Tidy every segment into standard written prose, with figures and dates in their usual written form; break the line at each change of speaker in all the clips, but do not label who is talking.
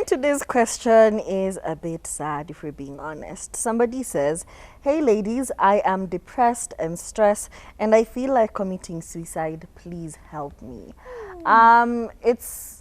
And today's question is a bit sad if we're being honest. Somebody says, "Hey ladies, I am depressed and stressed and I feel like committing suicide. Please help me." It's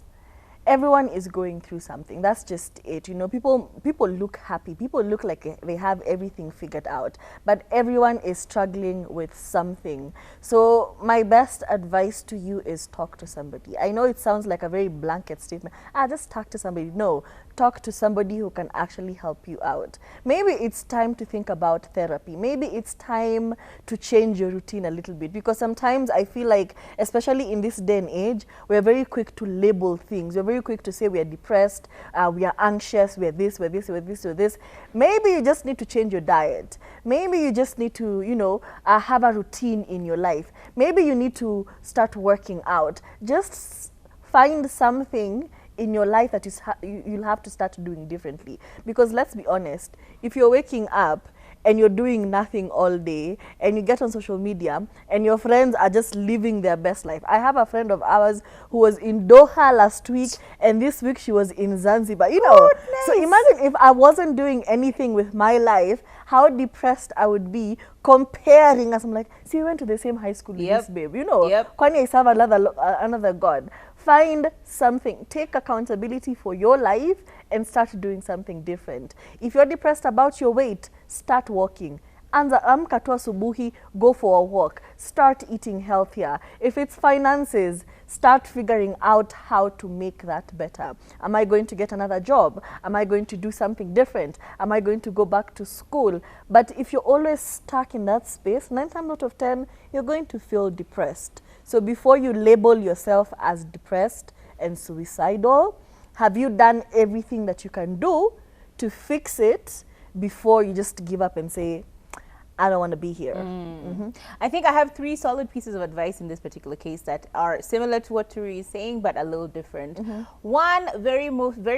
everyone is going through something. That's just it. You know, people look happy. People look like they have everything figured out, but everyone is struggling with something. So my best advice to you is talk to somebody. I know it sounds like a very blanket statement. Just talk to somebody. No, talk to somebody who can actually help you out. Maybe it's time to think about therapy. Maybe it's time to change your routine a little bit, because sometimes I feel like, especially in this day and age, we're very quick to label things. We're very quick to say we are depressed, we are anxious, we're this, we're this, we're this, we're this. Maybe you just need to change your diet. Maybe you just need to, have a routine in your life. Maybe you need to start working out. Just find something in your life that you'll have to start doing differently. Because let's be honest, if you're waking up and you're doing nothing all day and you get on social media and your friends are just living their best life. I have a friend of ours who was in Doha last week and this week she was in Zanzibar. So imagine if I wasn't doing anything with my life, how depressed I would be comparing us. I'm like, see, we went to the same high school with this babe. Kwani I serve another God. Find something, take accountability for your life and start doing something different. If you're depressed about your weight, start walking. Anza amka tu asubuhi, go for a walk. Start eating healthier. If it's finances, start figuring out how to make that better. Am I going to get another job? Am I going to do something different? Am I going to go back to school? But if you're always stuck in that space, 9 times out of 10, you're going to feel depressed. So before you label yourself as depressed and suicidal, have you done everything that you can do to fix it before you just give up and say, I don't want to be here?
I think I have 3 solid pieces of advice in this particular case that are similar to what Turi is saying, but a little different. One, very,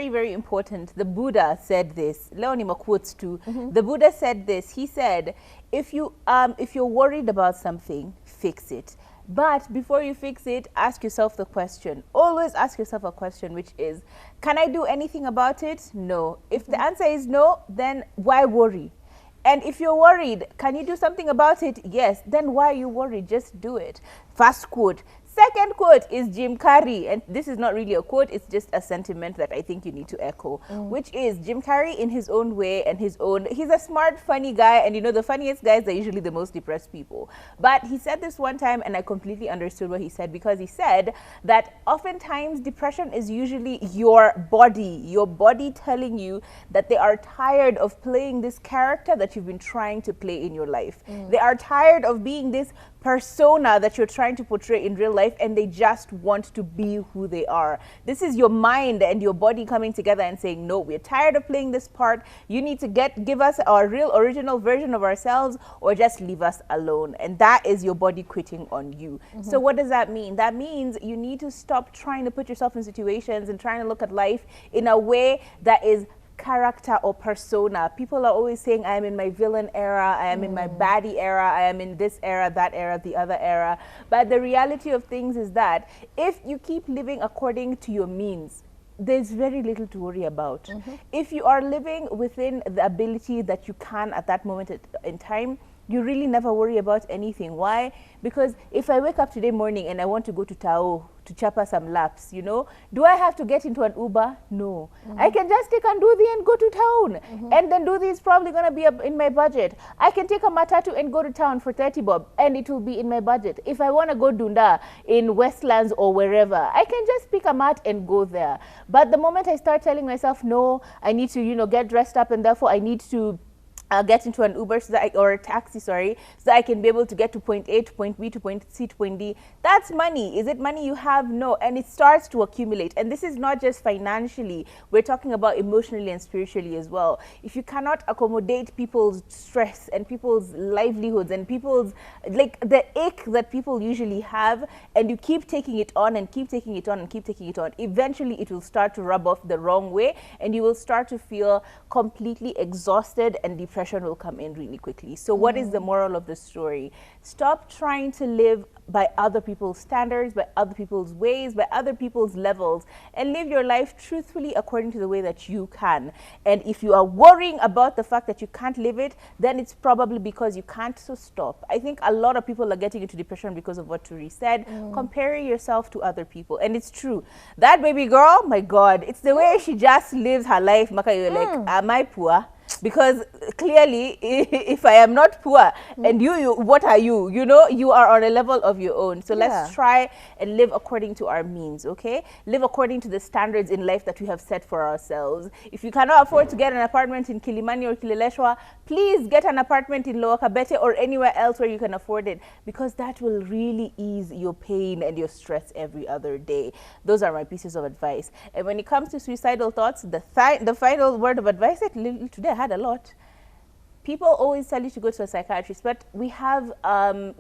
very important. The Buddha said this. Leonima quotes too. The Buddha said this. He said, if you're worried about something, fix it. But before you fix it, ask yourself the question. Always ask yourself a question, which is, can I do anything about it? No. If the answer is no, then why worry? And if you're worried, can you do something about it? Yes. Then why are you worried? Just do it. First quote. Second quote is Jim Carrey, and this is not really a quote, it's just a sentiment that I think you need to echo, which is Jim Carrey in his own way and he's a smart, funny guy, and the funniest guys are usually the most depressed people. But he said this one time, and I completely understood what he said, because he said that oftentimes depression is usually your body telling you that they are tired of playing this character that you've been trying to play in your life. They are tired of being this persona that you're trying to portray in real life, and they just want to be who they are. This is your mind and your body coming together and saying, no, we're tired of playing this part. You need to give us our real original version of ourselves, or just leave us alone. And that is your body quitting on you. So what does that mean? That means you need to stop trying to put yourself in situations and trying to look at life in a way that is character or persona. People are always saying, I am in my villain era, I am in my baddie era, I am in this era, that era, the other era. But the reality of things is that if you keep living according to your means, there's very little to worry about. If you are living within the ability that you can at that moment in time, you really never worry about anything. Why? Because if I wake up today morning and I want to go to Tao to chapa some laps, do I have to get into an Uber? No. I can just take Anduthi and go to town. And then Anduthi is probably going to be in my budget. I can take a matatu and go to town for 30 bob, and it will be in my budget. If I want to go Dunda in Westlands or wherever, I can just pick a mat and go there. But the moment I start telling myself, no, I need to, get dressed up, and therefore I need to get into an Uber or a taxi, so that I can be able to get to point A to point B to point C to point D. That's money. Is it money you have? No. And it starts to accumulate. And this is not just financially. We're talking about emotionally and spiritually as well. If you cannot accommodate people's stress and people's livelihoods and people's, the ache that people usually have, and you keep taking it on and keep taking it on and keep taking it on, eventually it will start to rub off the wrong way, and you will start to feel completely exhausted and depressed depression will come in really quickly. So what is the moral of the story? Stop trying to live by other people's standards, by other people's ways, by other people's levels, and live your life truthfully according to the way that you can. And if you are worrying about the fact that you can't live it, then it's probably because you can't, so stop. I think a lot of people are getting into depression because of what Turi said, comparing yourself to other people. And it's true. That baby girl, my God, it's the way she just lives her life. Maka, you're like, am I poor? Because clearly, if I am not poor and you, what are you? You know, you are on a level of your own. So let's try and live according to our means, okay? Live according to the standards in life that we have set for ourselves. If you cannot afford to get an apartment in Kilimani or Kileleshwa, please get an apartment in Lower Kabete or anywhere else where you can afford it, because that will really ease your pain and your stress every other day. Those are my pieces of advice. And when it comes to suicidal thoughts, the final word of advice that today I had a lot. People always tell you to go to a psychiatrist, but we have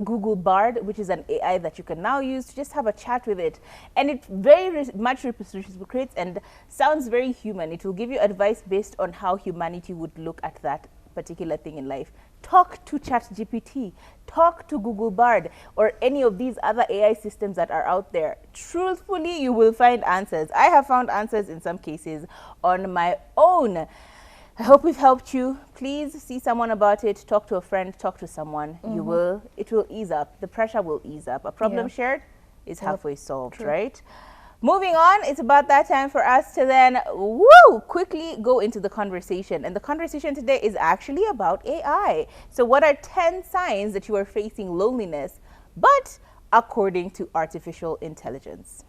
Google Bard, which is an AI that you can now use to just have a chat with it. And it very much reciprocates and sounds very human. It will give you advice based on how humanity would look at that particular thing in life. Talk to ChatGPT, talk to Google Bard, or any of these other AI systems that are out there. Truthfully, you will find answers. I have found answers in some cases on my own. I hope we've helped you. Please see someone about it. Talk to a friend. Talk to someone. It will ease up. The pressure will ease up. A problem shared is halfway solved, right? Moving on, it's about that time for us to then, quickly go into the conversation. And the conversation today is actually about AI. So what are 10 signs that you are facing loneliness, but according to artificial intelligence?